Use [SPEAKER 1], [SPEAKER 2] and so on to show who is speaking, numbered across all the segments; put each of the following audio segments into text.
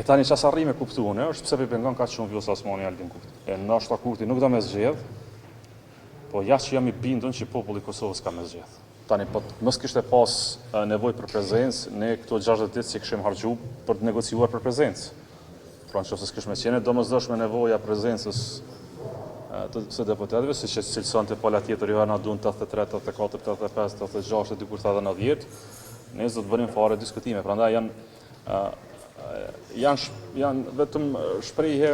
[SPEAKER 1] E tani çfarë arri me kuptuan është pse pengon kaq shumë Vjosa Osmani Albin Kurti. E ndoshta Kurti nuk do me zgjedh, po jashtë që jam i bindur që populli i Kosovës ka me zgjedh. Tani po mos kishte pas nevojë për prezencë, ne këto 60 ditë që kishim harxhu për të negociuar për prezencë. Pra nëse s'kishme qenë domosdoshme nevoja prezencës të deputetëve, siç e cilësonte pala tjetër Johana Dun 83, 84, 85, 86, dikur tha edhe 90, ne do të bënim fare diskutime. Prandaj janë vetëm shprehje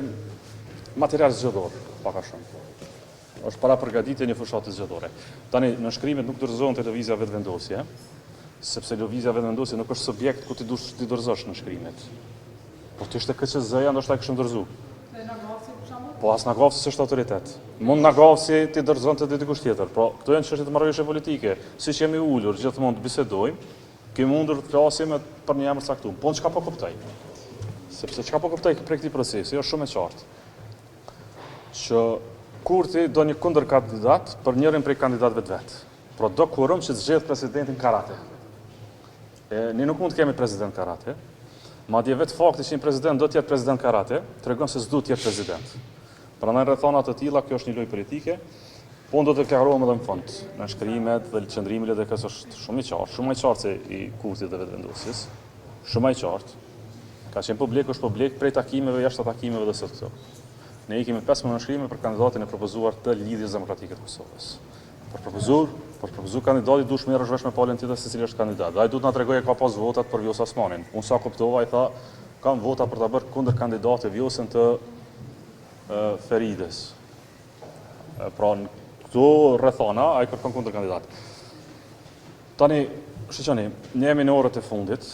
[SPEAKER 1] material zgjedhor, pak a shumë. Është para përgatitje një fushatë zgjedhore. Tani në shkrimet nuk dorëzohen televizia vetëvendosje, sepse lëvizja vetëvendosje nuk është subjekt ku ti dush ti dorëzosh në shkrimet. Po ti ishte KQZ-ja, ndoshta kishim dorëzu. Po as Nagavsi s'është autoritet. Mund Nagavsi ti dorëzonte te dikush tjetër. Po këto janë çështje të marrëveshje politike. Siç jemi ulur gjithmonë të bisedojmë, kemi mundur të flasim për një emër caktuar. Po çka po kuptoj? Sepse çka po kuptoj prej këtij procesi është shumë e qartë. Që Kurti do një kundërkandidat për njërin prej kandidatëve të vet. Pra do kurum që të zgjedh presidentin Karate. Ne nuk mund të kemi president Karate. Madje vetë fakti që një president do të jetë president Karate, tregon se s'du të jetë president. Prandaj rrethana të tilla, kjo është një lojë politike, po do të deklarohem edhe në fund. Në shkrimet dhe qëndrimet edhe kjo është shumë i qartë se i Kurtit dhe vetëvendosjes. Shumë i qartë. Ka qenë publik, është publik prej takimeve, jashtë takimeve dhe sot këto. Ne i kemi 15 shkrime për kandidatin e propozuar të Lidhjes Demokratike të Kosovës. Për propozuar kandidati duhet merresh vesh me palën tjetër se cili është kandidat. Ai duhet na tregojë ka pas votat për Vjosa Osmanin. Unë sa kuptova ai tha kam vota për ta bërë kundër kandidatë Vjosën të Ferides. Pra në këto rrethana ai kërkon kundër kandidat. Tani, shiqoni, ne jemi në orët e fundit,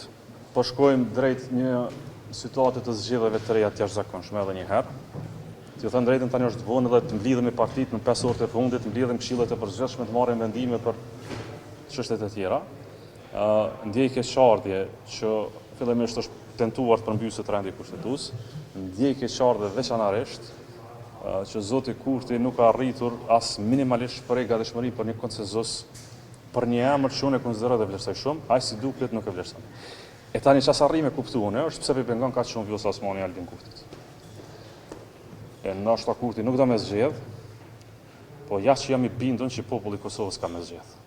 [SPEAKER 1] po shkojmë drejt një situate të zgjedhjeve të reja të jashtëzakonshme edhe një herë. Ju thënë drejtën tani është vonë edhe të mblidhemi partitë në 5 orët e fundit, të mblidhemi këshillet e përgjithshme të marrim vendime për çështjet e tjera. Ndjej keqardhje që fillimisht është tentuar të përmbysë trendi kushtetues, ndjej keqardhje veçanërisht që zoti Kurti nuk ka arritur as minimalisht për gatishmëri për një konsenzus për një emër që unë e konsideroj dhe vlerësoj shumë, aq si duket nuk e vlerëson. E tani çfarë arri me kuptuan është pse pengon kaq shumë Vjosa Osmani Albin Kurtit. E ndoshta Kurti nuk do me zgjedh, po jashtë që jam i bindur që populli i Kosovës ka me zgjedh.